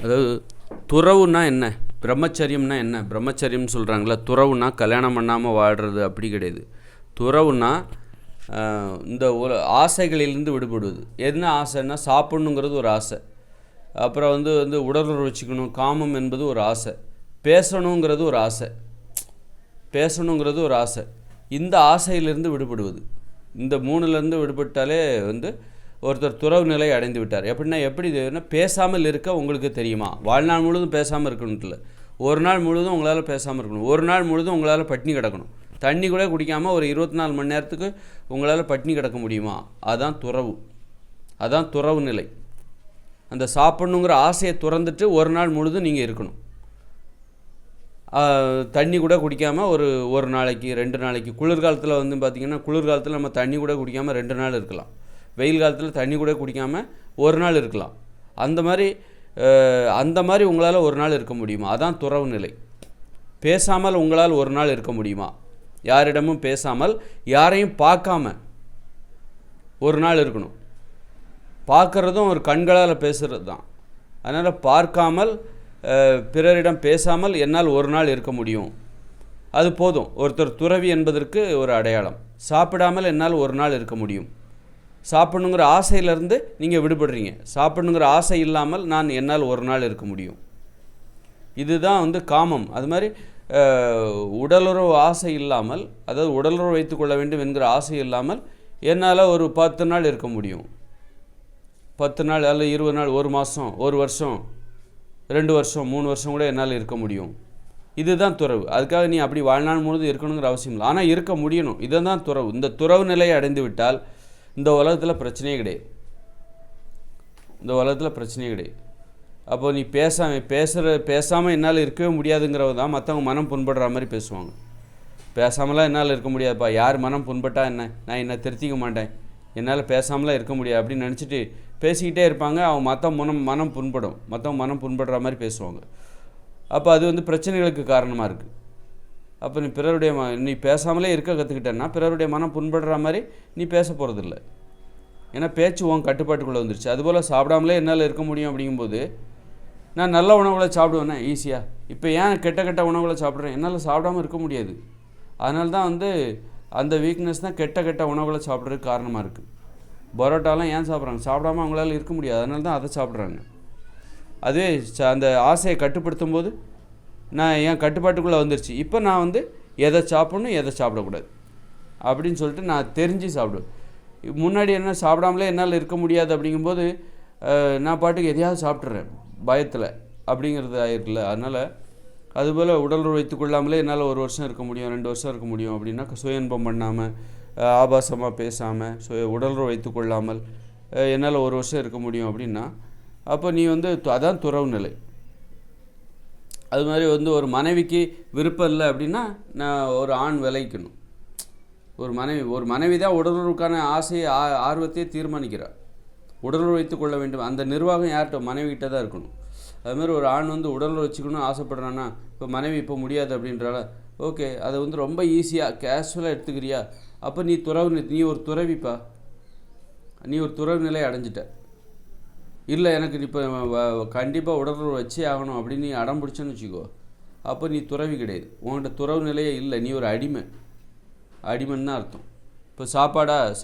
அதாவது துறவுன்னா என்ன, பிரம்மச்சரியம்னா என்ன? பிரம்மச்சரியம்னு சொல்கிறாங்களா, துறவுனா கல்யாணம் பண்ணாமல் வாழ்கிறது அப்படி கிடையாது. துறவுனா இந்த ஆசைகளிலிருந்து விடுபடுவது. என்ன ஆசைன்னா, சாப்பிட்ணுங்கிறது ஒரு ஆசை, அப்புறம் வந்து உடலுறவு வச்சுக்கணும், காமம் என்பது ஒரு ஆசை, பேசணுங்கிறது ஒரு ஆசை. இந்த ஆசையிலிருந்து விடுபடுவது. இந்த மூணுலேருந்து விடுபட்டாலே ஒருத்தர் துறவு நிலை அடைந்து விட்டார். எப்படி இதுன்னா, பேசாமல் இருக்க உங்களுக்கு தெரியுமா? வாழ்நாள் முழுவதும் பேசாமல் இருக்கணும்ட்டு இல்லை, ஒரு நாள் முழுவதும் உங்களால் பேசாமல் இருக்கணும், ஒரு நாள் முழுவதும் உங்களால் பட்டினி கிடக்கணும், தண்ணி கூட குடிக்காமல் ஒரு 24 மணி நேரத்துக்கு உங்களால் பட்டினி கிடக்க முடியுமா? அதுதான் துறவு நிலை. அந்த சாப்பிட்ணுங்கிற ஆசையை துறந்துட்டு ஒரு நாள் முழுதும் நீங்கள் இருக்கணும். தண்ணி கூட குடிக்காமல் ஒரு நாளைக்கு 2 நாளைக்கு, குளிர்காலத்தில் பார்த்திங்கன்னா, குளிர்காலத்தில் நம்ம தண்ணி கூட குடிக்காமல் 2 நாள் இருக்கலாம், வெயில் காலத்தில் தண்ணி கூட குடிக்காமல் ஒரு நாள் இருக்கலாம். அந்த மாதிரி உங்களால் ஒரு நாள் இருக்க முடியுமா? அதான் துறவு நிலை. பேசாமல் உங்களால் ஒரு நாள் இருக்க முடியுமா? யாரிடமும் பேசாமல், யாரையும் பார்க்காம ஒரு நாள் இருக்கணும். பார்க்குறதும் ஒரு கண்களால் பேசுகிறது தான். அதனால் பார்க்காமல், பிறரிடம் பேசாமல் என்னால் ஒரு நாள் இருக்க முடியும், அது போதும். ஒருத்தர் துறவி என்பதற்கு ஒரு அடையாளம். சாப்பிடாமல் என்னால் ஒரு நாள் இருக்க முடியும். சாப்பிடணுங்கிற ஆசையிலேருந்து நீங்கள் விடுபடுறீங்க. சாப்பிடணுங்கிற ஆசை இல்லாமல் என்னால் ஒரு நாள் இருக்க முடியும். இதுதான் காமம். அது மாதிரி உடலுறவு ஆசை இல்லாமல், அதாவது உடலுறவு வைத்துக்கொள்ள வேண்டும் என்கிற ஆசை இல்லாமல் என்னால் ஒரு 10 நாள் இருக்க முடியும். 10 நாள் அல்ல 20 நாள், 1 மாதம், 1 வருஷம், 2 வருஷம், 3 வருஷம் கூட என்னால் இருக்க முடியும். இதுதான் துறவு. அதுக்காக நீ அப்படி வாழ்நாள் முழுவதும் இருக்கணுங்கிற அவசியம் இல்லை, ஆனால் இருக்க முடியணும். இதுதான் துறவு. இந்த துறவு நிலையை அடைந்து விட்டால் இந்த உலகத்தில் பிரச்சனையே கிடையாது. அப்போ நீ பேசாமல் என்னால் இருக்கவே முடியாதுங்கிறவ தான் மற்றவங்க மனம் புண்படுற மாதிரி பேசுவாங்க. பேசாமலாம் என்னால் இருக்க முடியாதுப்பா, யார் மனம் புண்பட்டா என்ன, நான் என்ன திருத்திக்க மாட்டேன், என்னால் பேசாமலாம் இருக்க முடியாது அப்படின்னு நினச்சிட்டு பேசிக்கிட்டே இருப்பாங்க. அவங்க மற்றவங்க மனம் புண்படுற மாதிரி பேசுவாங்க. அப்போ அது பிரச்சனைகளுக்கு காரணமாக இருக்குது. அப்போ நீ பேசாமலே இருக்க கற்றுக்கிட்டேன்னா பிறருடைய மனம் புண்படுற மாதிரி நீ பேச போகிறதில்ல. ஏன்னா பேச்சு உன் கட்டுப்பாட்டுக்குள்ளே வந்துருச்சு. அதுபோல் சாப்பிடாமலே என்னால் இருக்க முடியும் அப்படிங்கும்போது, நான் நல்ல உணவுகளை சாப்பிடுவேனே ஈஸியாக. இப்போ ஏன் கெட்ட உணவுகளை சாப்பிட்றேன்? என்னால் சாப்பிடாமல் இருக்க முடியாது. அதனால தான் அந்த வீக்னஸ் தான் கெட்ட உணவுகளை சாப்பிட்றதுக்கு காரணமாக இருக்குது. பரோட்டாலாம் ஏன் சாப்பிட்றாங்க? சாப்பிடாம அவங்களால இருக்க முடியாது, அதனால தான் அதை சாப்பிட்றாங்க. அதுவே அந்த ஆசையை கட்டுப்படுத்தும் போது நான் என் கட்டுப்பாட்டுக்குள்ளே வந்துருச்சு. இப்போ நான் எதை சாப்பிடணும், எதை சாப்பிடக்கூடாது அப்படின்னு சொல்லிட்டு நான் தெரிஞ்சு சாப்பிடுவேன். முன்னாடி என்ன சாப்பிடாமலே என்னால் இருக்க முடியாது அப்படிங்கும்போது நான் பாட்டுக்கு எதையாவது சாப்பிட்றேன் பயத்தில், அப்படிங்கிறது ஆயிருக்குல்ல. அதனால் அதுபோல் உடலுறவு வைத்துக்கொள்ளாமலே என்னால் 1 வருஷம் இருக்க முடியும், 2 வருஷம் இருக்க முடியும் அப்படின்னா, சுய இன்பம் பண்ணாமல், ஆபாசமாக பேசாமல், உடலுறவு வைத்துக்கொள்ளாமல் என்னால் 1 வருஷம் இருக்க முடியும் அப்படின்னா, அப்போ நீ அதான் துறவு நிலை. அது மாதிரி ஒரு மனைவிக்கு விருப்பம் இல்லை அப்படின்னா நான் ஒரு ஆண் விளைக்கணும். ஒரு மனைவி தான் உடலுறவுக்கான ஆசையை ஆர்வத்தையே தீர்மானிக்கிறார். உடலுறவு வைத்துக்கொள்ள வேண்டும் அந்த நிர்வாகம் யார்கிட்ட? மனைவிகிட்ட தான் இருக்கணும். அதுமாதிரி ஒரு ஆண் உடலுறவு வச்சுக்கணும்னு ஆசைப்படுறான்னா, இப்போ மனைவி இப்போ முடியாது அப்படின்றால, ஓகே, அதை ரொம்ப ஈஸியாக கேஷுவலாக எடுத்துக்கிறியா? அப்போ நீ ஒரு துறவிப்பா, நீ ஒரு துறவு நிலை அடைஞ்சிட்ட. இல்லை எனக்கு இப்போ கண்டிப்பாக உடலுறவு வச்சே ஆகணும் அப்படின்னு நீ அடம் பிடிச்சேன்னு வச்சுக்கோ, அப்போ நீ துறவி கிடையாது, உன்கிட்ட துறவு நிலையே இல்லை, நீ ஒரு அடிமைன்னு தான் அர்த்தம். இப்போ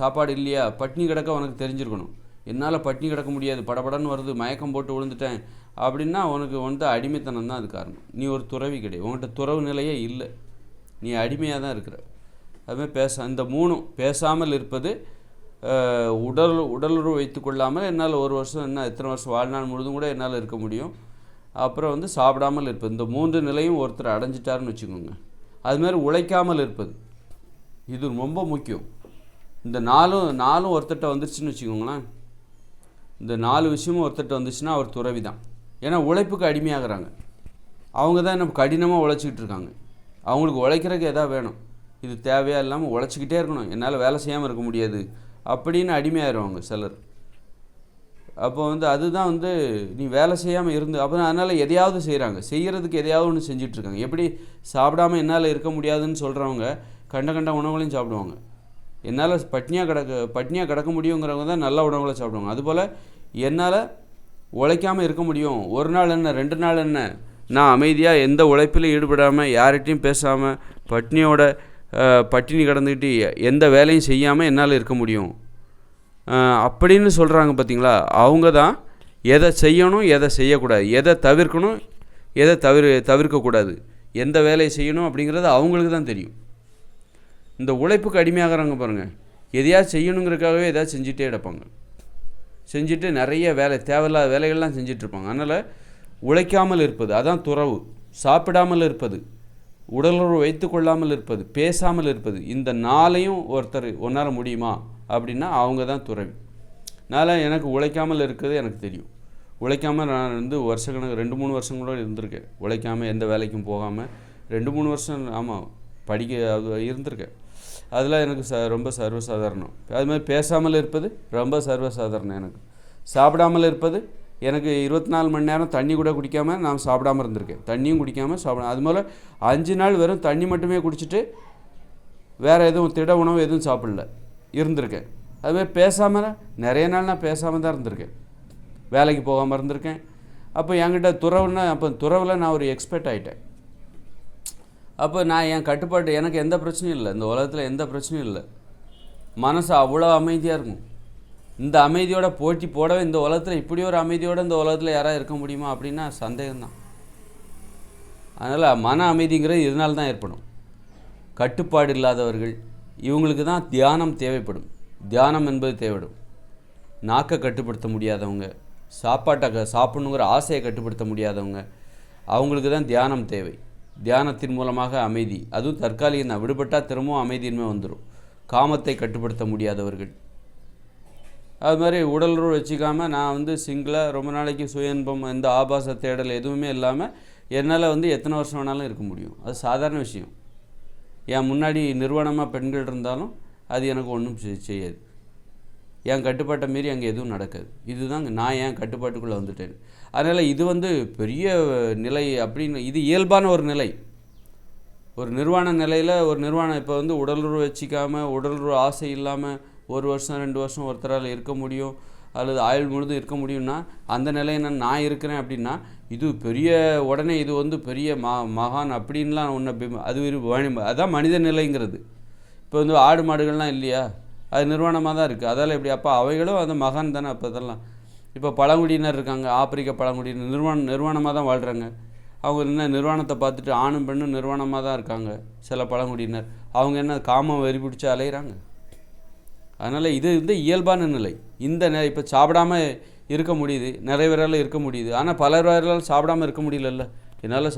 சாப்பாடு இல்லையா, பட்டினி கிடக்க உனக்கு தெரிஞ்சிருக்கணும். என்னால் பட்டினி கிடக்க முடியாது, படபடன்னு வருது, மயக்கம் போட்டு விழுந்துட்டேன் அப்படின்னா உனக்கு அடிமைத்தனம் தான் அது காரணம். நீ ஒரு துறவி கிடையாது, உன்கிட்ட துறவு நிலையே இல்லை, நீ அடிமையாக தான் இருக்கிற. அதுமாதிரி இந்த 3 பேசாமல் இருப்பது, உடலுறவு வைத்து கொள்ளாமல் என்னால் 1 வருஷம் எத்தனை வருஷம் வாழ்நாள் முழுதும் கூட என்னால் இருக்க முடியும். அப்புறம் சாப்பிடாமல் இருப்பது. இந்த 3 நிலையும் ஒருத்தர் அடைஞ்சிட்டாருன்னு வச்சுக்கோங்க. அதுமாதிரி உழைக்காமல் இருப்பது, இது ரொம்ப முக்கியம். இந்த 4 ஒருத்தட்ட வந்துருச்சுன்னு வச்சுக்கோங்களேன். இந்த 4 விஷயமும் ஒருத்தட்ட வந்துச்சுன்னா அவர் துறவி தான். ஏன்னா உழைப்புக்கு அடிமையாகிறாங்க. அவங்க தான் நம்ம கடினமாக உழைச்சிக்கிட்டு இருக்காங்க. அவங்களுக்கு உழைக்கிறதுக்கு எதாவது வேணும், இது தேவையாக இல்லாமல் உழைச்சிக்கிட்டே இருக்கணும், என்னால் வேலை செய்யாமல் இருக்க முடியாது அப்படின்னு அடிமையாயிருவாங்க சிலர். அப்போ அதுதான் நீ வேலை செய்யாமல் இருந்து அப்புறம் அதனால் எதையாவது செய்கிறதுக்கு எதையாவது ஒன்று செஞ்சிட்ருக்காங்க. எப்படி சாப்பிடாமல் என்னால் இருக்க முடியாதுன்னு சொல்கிறவங்க கண்ட உணவுகளையும் சாப்பிடுவாங்க. என்னால் பட்னியாக கிடக்க முடியுங்கிறவங்க தான் நல்ல உணவுகளை சாப்பிடுவாங்க. அதுபோல் என்னால் உழைக்காமல் இருக்க முடியும்? ஒரு நாள் என்ன, 2 நாள் என்ன? நான் அமைதியாக எந்த உழைப்பிலும் ஈடுபடாமல், யார்கிட்டையும் பேசாமல், பட்டினி கிடந்துக்கிட்டு எந்த வேலையும் செய்யாமல் என்னால் இருக்க முடியும் அப்படின்னு சொல்கிறாங்க பார்த்தீங்களா? அவங்க தான் எதை செய்யணும், எதை செய்யக்கூடாது, எதை தவிர்க்கணும், எதை தவிர்க்கக்கூடாது, எந்த வேலையை செய்யணும் அப்படிங்கிறது அவங்களுக்கு தான் தெரியும். இந்த உழைப்புக்கு அடிமையாகிறாங்க பாருங்கள். எதையாவது செய்யணுங்கிறதுக்காகவே எதாவது செஞ்சுட்டே கிடப்பாங்க. செஞ்சுட்டு நிறைய தேவையில்லாத வேலைகள்லாம் செஞ்சிட்ருப்பாங்க. அதனால் உழைக்காமல் இருப்பது அதான் துறவு. சாப்பிடாமல் இருப்பது, உடலுறவு வைத்து கொள்ளாமல் இருப்பது, பேசாமல் இருப்பது, இந்த 4ஐயும் ஒன்றால் முடியுமா அப்படின்னா அவங்க தான் துறவி. அதனால் எனக்கு உழைக்காமல் இருக்கிறது எனக்கு தெரியும். உழைக்காமல் நான் வருஷக்கணக்கு 2-3 வருஷங்களோட இருந்திருக்கேன். உழைக்காமல் எந்த வேலைக்கும் போகாமல் 2-3 வருஷம் ஆமாம் இருந்திருக்கேன். அதெல்லாம் எனக்கு ரொம்ப சர்வசாதாரணம். அதுமாதிரி பேசாமல் இருப்பது ரொம்ப சர்வசாதாரணம். எனக்கு சாப்பிடாமல் இருப்பது, எனக்கு 24 மணி நேரம் தண்ணி கூட குடிக்காமல் நான் சாப்பிடாமல் இருந்திருக்கேன். தண்ணியும் குடிக்காமல் அது போல் 5 நாள் வெறும் தண்ணி மட்டுமே குடிச்சிட்டு வேறு எதுவும் திட உணவு எதுவும் சாப்பிடல இருந்திருக்கேன். அதுமாதிரி பேசாமல் நிறைய நாள் நான் பேசாமல் தான் இருந்திருக்கேன். வேலைக்கு போகாமல் இருந்திருக்கேன். அப்போ என்கிட்ட துறவுன்னா, அப்போ துறவில் நான் ஒரு எக்ஸ்பர்ட் ஆகிட்டேன். அப்போ நான் என் கட்டுப்பாட்டு, எனக்கு எந்த பிரச்சனையும் இல்லை, இந்த உலகத்தில் எந்த பிரச்சனையும் இல்லை. மனசு அவ்வளோ அமைதியாக இருக்கும். இந்த அமைதியோட போட்டி போடவே இந்த உலகத்தில் இப்படி ஒரு அமைதியோடு இந்த உலகத்தில் யாராவது இருக்க முடியுமா அப்படின்னா சந்தேகம்தான். அதனால் மன அமைதிங்கிறது இதனால தான் ஏற்படும். கட்டுப்பாடு இல்லாதவர்கள், இவங்களுக்கு தான் தியானம் தேவைப்படும். தியானம் என்பது தேவைப்படும். நாக்கை கட்டுப்படுத்த முடியாதவங்க, சாப்பிடணுங்கிற ஆசையை கட்டுப்படுத்த முடியாதவங்க, அவங்களுக்கு தான் தியானம் தேவை. தியானத்தின் மூலமாக அமைதி, அதுவும் தற்காலிகம் தான், விடுபட்டால் திரும்பவும் அமைதியின்மை வந்துடும். காமத்தை கட்டுப்படுத்த முடியாதவர்கள், அது மாதிரி உடலுறவு வச்சுக்காமல் நான் சிங்கிளாக ரொம்ப நாளைக்கு சுயன்பம், எந்த ஆபாச தேடல் எதுவுமே இல்லாமல் என்னால் எத்தனை வருஷம் வேணாலும் இருக்க முடியும். அது சாதாரண விஷயம். என் முன்னாடி நிர்வாணமாக பெண்கள் இருந்தாலும் அது எனக்கு ஒன்றும் செய்யாது. என் கட்டுப்பாட்டை மீறி அங்கே எதுவும் நடக்காது. இதுதான் நான் என் கட்டுப்பாட்டுக்குள்ளே வந்துட்டேன். அதனால் இது பெரிய நிலை அப்படின்னு, இது இயல்பான ஒரு நிலை. ஒரு நிர்வாண நிலையில் இப்போ உடலுறவு வச்சிக்காமல், உடலுறவு ஆசை இல்லாமல் 1 வருஷம் 2 வருஷம் ஒருத்தரால் இருக்க முடியும், அல்லது ஆயுள் முழுதும் இருக்க முடியும்னா அந்த நிலையை நான் இருக்கிறேன் அப்படின்னா இது பெரிய, உடனே இது பெரிய மகான் அப்படின்லாம் ஒன்று அதான் மனித நிலைங்கிறது. இப்போ ஆடு மாடுகள்லாம் இல்லையா, அது நிர்வாணமாக தான் இருக்குது. அதால் எப்படி? அப்போ அவைகளும் அந்த மகான் தானே. அப்போ இதெல்லாம் இப்போ பழங்குடியினர் இருக்காங்க, ஆப்பிரிக்க பழங்குடியினர் நிர்வாணமாக தான் வாழ்கிறாங்க. அவங்க என்ன நிர்வாணத்தை பார்த்துட்டு ஆணும் பெண்ணும் நிர்வாணமாக தான் இருக்காங்க. சில பழங்குடியினர் அவங்க என்ன காமம் வெறி பிடிச்சி அலைகிறாங்க. அதனால் இது இயல்பான நிலை. இந்த நிலை இப்போ சாப்பிடாமல் இருக்க முடியுது, நிறைய பேரால் இருக்க முடியுது. ஆனால் பல பேரால் சாப்பிடாமல் இருக்க முடியலல்ல என்னால்.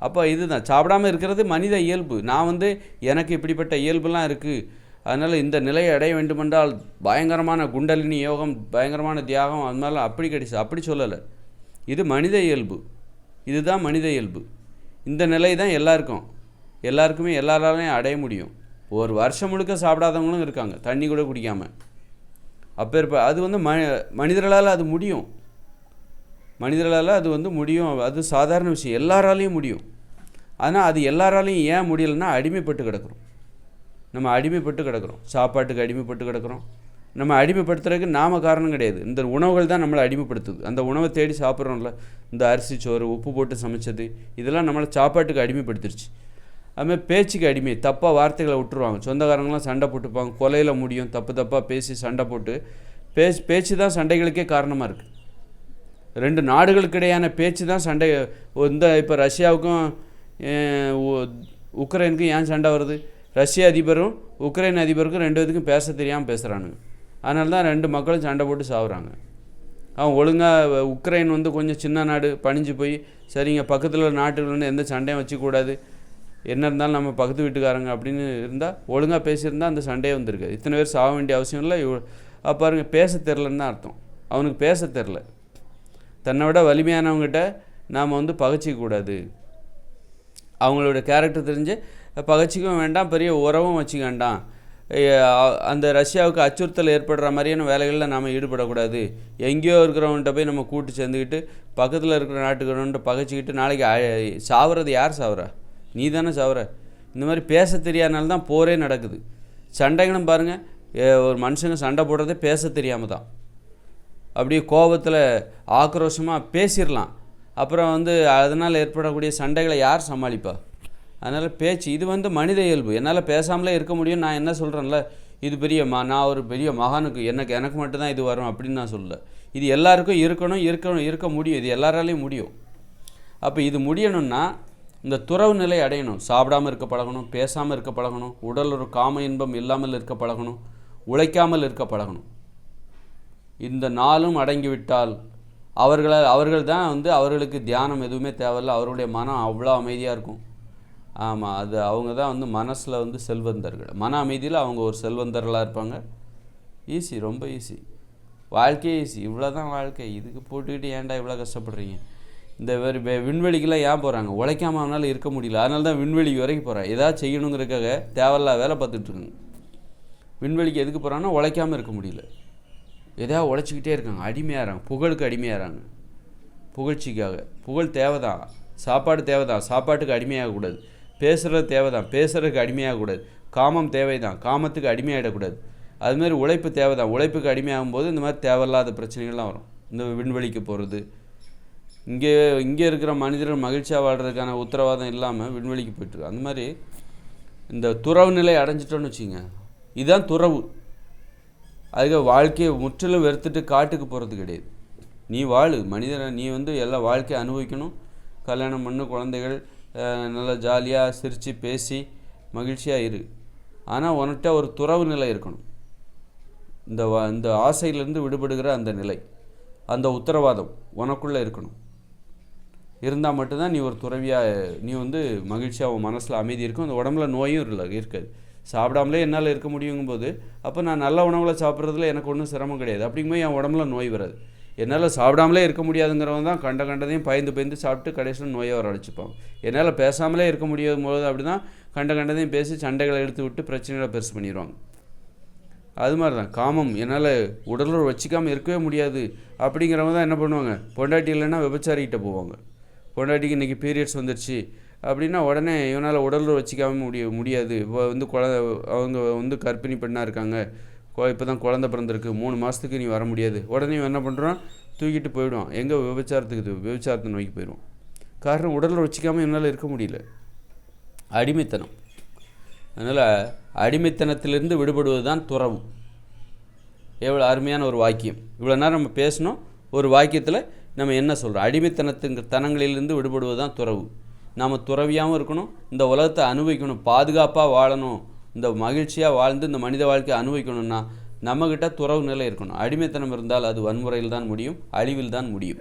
அப்போ இதுதான் சாப்பிடாமல் இருக்கிறது மனித இயல்பு. நான் எனக்கு இப்படிப்பட்ட இயல்புலாம் இருக்குது. அதனால் இந்த நிலையை அடைய வேண்டுமென்றால் பயங்கரமான குண்டலினி யோகம், பயங்கரமான தியாகம், அதனால அப்படி சொல்லலை. இது மனித இயல்பு. இதுதான் மனித இயல்பு. இந்த நிலை தான் எல்லாருக்குமே எல்லாராலையும் அடைய முடியும். ஒரு வருஷம் முழுக்க சாப்பிடாதவங்களும் இருக்காங்க, தண்ணி கூட குடிக்காமல். அப்போ அது மனிதர்களால் அது முடியும். மனிதர்களால் அது முடியும். அது சாதாரண விஷயம், எல்லாராலையும் முடியும். ஆனால் அது எல்லாராலையும் ஏன் முடியலைன்னா அடிமைப்பட்டு கிடக்கிறோம். நம்ம அடிமைப்பட்டு கிடக்கிறோம், சாப்பாட்டுக்கு அடிமைப்பட்டு கிடக்கிறோம். நம்ம அடிமைப்படுத்துறதுக்கு நாம காரணம் கிடையாது. இந்த உணவுகள் தான் நம்மளை அடிமைப்படுத்துது. அந்த உணவை தேடி சாப்பிட்றோம்ல, இந்த அரிசி சோறு உப்பு போட்டு சமைச்சது, இதெல்லாம் நம்மளை சாப்பாட்டுக்கு அடிமைப்படுத்திருச்சு. அதுமாதிரி பேச்சுக்கு அடிமை, தப்பாக வார்த்தைகளை விட்டுருவாங்க. சொந்தக்காரங்களாம் சண்டை போட்டுப்பாங்க, கொலையில் முடியும், தப்பாக பேசி சண்டை போட்டு. பேச்சு தான் சண்டைகளுக்கே காரணமாக இருக்குது. 2 நாடுகளுக்கு இடையான பேச்சு தான் சண்டை. இப்போ ரஷ்யாவுக்கும் உக்ரைனுக்கும் ஏன் சண்டை வருது? ரஷ்ய அதிபரும் உக்ரைன் அதிபருக்கும் 2 பேத்துக்கும் பேச தெரியாமல் பேசுகிறானுங்க. அதனால தான் 2 மக்களும் சண்டை போட்டு சாகுறாங்க. அவன் ஒழுங்காக உக்ரைன் கொஞ்சம் சின்ன நாடு, பணிஞ்சு போய் சரிங்க பக்கத்தில் நாட்டுகள் எந்த சண்டையும் வச்சுக்கூடாது, என்ன இருந்தாலும் நம்ம பக்கத்து வீட்டுக்காரங்க அப்படின்னு இருந்தால் ஒழுங்காக பேசியிருந்தால் அந்த சண்டையே வந்திருக்காது. இத்தனை பேர் சாக வேண்டிய அவசியம் இல்லை. பாருங்க, பேச தெரிலன்னு தான் அர்த்தம். அவனுக்கு பேச தெரில. தன்னை விட வலிமையானவங்ககிட்ட நாம் பகைச்சிக்கக்கூடாது. அவங்களோட கேரக்டர் தெரிஞ்சு பகைச்சிக்கவும் வேண்டாம், பெரிய உறவும் வச்சுக்க வேண்டாம். அந்த ரஷ்யாவுக்கு அச்சுறுத்தல் ஏற்படுற மாதிரியான வேலைகளில் நாம் ஈடுபடக்கூடாது. எங்கேயோ இருக்கிறவன்கிட்ட போய் நம்ம கூட்டு சேர்ந்துக்கிட்டு பக்கத்தில் இருக்கிற நாட்டுக்கிறவன்ட்ட பகைச்சிக்கிட்டு நாளைக்கு சாவுறது யார் சாவுறா? நீ தானே சாவுற. இந்த மாதிரி பேச தெரியாதனால தான் போரே நடக்குது. சண்டைகளும் பாருங்கள், ஒரு மனுஷங்க சண்டை போடுறதே பேச தெரியாமல் தான். அப்படியே கோபத்தில் ஆக்ரோஷமாக பேசிடலாம். அப்புறம் அதனால் ஏற்படக்கூடிய சண்டைகளை யார் சமாளிப்பா? அதனால் பேச்சு இது மனித இயல்பு. என்னால் பேசாமலே இருக்க முடியும். நான் என்ன சொல்கிறேன்ல, இது நான் ஒரு பெரிய மகானுக்கு எனக்கு மட்டும்தான் இது வரும் அப்படின்னு நான் சொல்லலை. இது எல்லாருக்கும் இருக்க முடியும். இது எல்லாராலையும் முடியும். அப்போ இது முடியணும்னா இந்த துறவு நிலை அடையணும். சாப்பிடாமல் இருக்க பழகணும், பேசாமல் இருக்க பழகணும், உடல் ஒரு காம இன்பம் இல்லாமல் இருக்க பழகணும், உழைக்காமல் இருக்க பழகணும். இந்த நாளும் அடங்கிவிட்டால் அவர்கள் தான் அவர்களுக்கு தியானம் எதுவுமே தேவையில்லை. அவருடைய மனம் அவ்வளோ அமைதியாக இருக்கும். ஆமாம், அது அவங்க தான் மனசில் செல்வந்தர்கள். மன அமைதியில் அவங்க ஒரு செல்வந்தர்களாக இருப்பாங்க. ஈஸி, ரொம்ப ஈஸி. வாழ்க்கையே ஈஸி. இவ்வளோ தான் வாழ்க்கை. இதுக்கு போட்டுக்கிட்டு ஏன்டா இவ்வளோ கஷ்டப்படுறீங்க? இந்த விண்வெளிக்கெல்லாம் ஏன் போகிறாங்க? உழைக்காம அவனால் இருக்க முடியல. அதனால தான் விண்வெளிக்கு வரைக்கும் போகிறாங்க. ஏதாவது செய்யணுங்கிறதுக்காக தேவையில்லாத வேலை பார்த்துட்ருக்காங்க. விண்வெளிக்கு எதுக்கு போகிறாங்கன்னா உழைக்காமல் இருக்க முடியல. எதாவது உழைச்சிக்கிட்டே இருக்காங்க. அடிமையாகிறாங்க. புகழுக்கு அடிமையாகிறாங்க. புகழ்ச்சிக்காக. புகழ் தேவை தான், சாப்பாடு தேவை தான், சாப்பாட்டுக்கு அடிமையாகக்கூடாது. பேசுகிறது தேவை தான், பேசுகிறதுக்கு அடிமையாகக்கூடாது. காமம் தேவை தான், காமத்துக்கு அடிமையாகிடக்கூடாது. அதுமாதிரி உழைப்பு தேவை தான், உழைப்புக்கு அடிமையாகும்போது இந்த மாதிரி தேவையில்லாத பிரச்சனைகள்லாம் வரும். இந்த விண்வெளிக்கு போகிறது, இங்கே இருக்கிற மனிதர்கள் மகிழ்ச்சியாக வாழ்கிறதுக்கான உத்தரவாதம் இல்லாமல் விண்வெளிக்கு போய்ட்டுருக்கு. அந்த மாதிரி இந்த துறவு நிலை அடைஞ்சிட்டோன்னு வச்சுங்க, இதுதான் துறவு. அதுக்கு வாழ்க்கையை முற்றிலும் வெறுத்துட்டு காட்டுக்கு போகிறது கிடையாது. நீ வாழு மனிதனை, நீ எல்லா வாழ்க்கையை அனுபவிக்கணும். கல்யாணம் பண்ணு, குழந்தைகள், நல்லா ஜாலியாக சிரித்து பேசி மகிழ்ச்சியாக இரு. ஆனால் உன்கிட்ட ஒரு துறவு நிலை இருக்கணும். இந்த ஆசையிலேருந்து விடுபடுகிற அந்த நிலை, அந்த உத்தரவாதம் உனக்குள்ளே இருக்கணும். இருந்தால் மட்டும்தான் நீ ஒரு துறவியாக, நீ மகிழ்ச்சியாக, உன் மனசில் அமைதி இருக்கும். அந்த உடம்புல நோயும் இருக்காது. சாப்பிடாமலே என்னால் இருக்க முடியுங்கும்போது அப்போ நான் நல்ல உணவில் சாப்பிட்றதுல எனக்கு ஒன்றும் சிரமம் கிடையாது. அப்படிங்கும்போது என் உடம்புல நோய் வராது. என்னால் சாப்பிடாமலே இருக்க முடியாதுங்கிறவங்க தான் கண்டதையும் பயந்து சாப்பிட்டு கடைசியில் நோயை வர அழைச்சிப்பாங்க. என்னால் பேசாமலே இருக்க முடியும் போது அப்படி தான் கண்டதையும் பேசி சண்டைகளை எடுத்து விட்டு பிரச்சனைகளை பெருசு பண்ணிடுவாங்க. அது மாதிரி தான் காமம். என்னால் உடலுறவு வச்சிக்காமல் இருக்கவே முடியாது அப்படிங்கிறவங்க தான் என்ன பண்ணுவாங்க, பொண்டாட்டி இல்லைன்னா விபச்சாரிக்கிட்ட போவாங்க. பொண்டாட்டிக்கு இன்றைக்கி பீரியட்ஸ் வந்துடுச்சு அப்படின்னா உடனே இவனால் உடலுறவு வச்சிக்காமல் முடியாது. இப்போ அவங்க கர்ப்பிணி பெண்ணாக இருக்காங்க, இப்போ தான் குழந்தை பிறந்திருக்கு, 3 மாதத்துக்கு நீ வர முடியாது. உடனே இவன் என்ன பண்ணுறான், தூக்கிட்டு போயிடுவான். எங்கே? விபச்சாரத்தை நோக்கி போயிடுவான். காரணம் உடலுறவு வச்சிக்காமல் என்னால் இருக்க முடியல. அடிமைத்தனம். அதனால் அடிமைத்தனத்திலிருந்து விடுபடுவது தான் துறவு. எவ்வளோ அருமையான ஒரு வாக்கியம். இவ்வளோ நேரம் நம்ம பேசணும். ஒரு வாக்கியத்தில் நம்ம என்ன சொல்கிறோம்? அடிமைத்தனங்களிலிருந்து விடுபடுவது தான் துறவு. நாம் துறவியாகவும் இருக்கணும், இந்த உலகத்தை அனுபவிக்கணும், பாதுகாப்பாக வாழணும், இந்த மகிழ்ச்சியாக வாழ்ந்து இந்த மனித வாழ்க்கையை அனுபவிக்கணும்னா நம்மக்கிட்ட துறவு நிலை இருக்கணும். அடிமைத்தனம் இருந்தால் அது வன்முறையில் தான் முடியும், அழிவில் தான் முடியும்.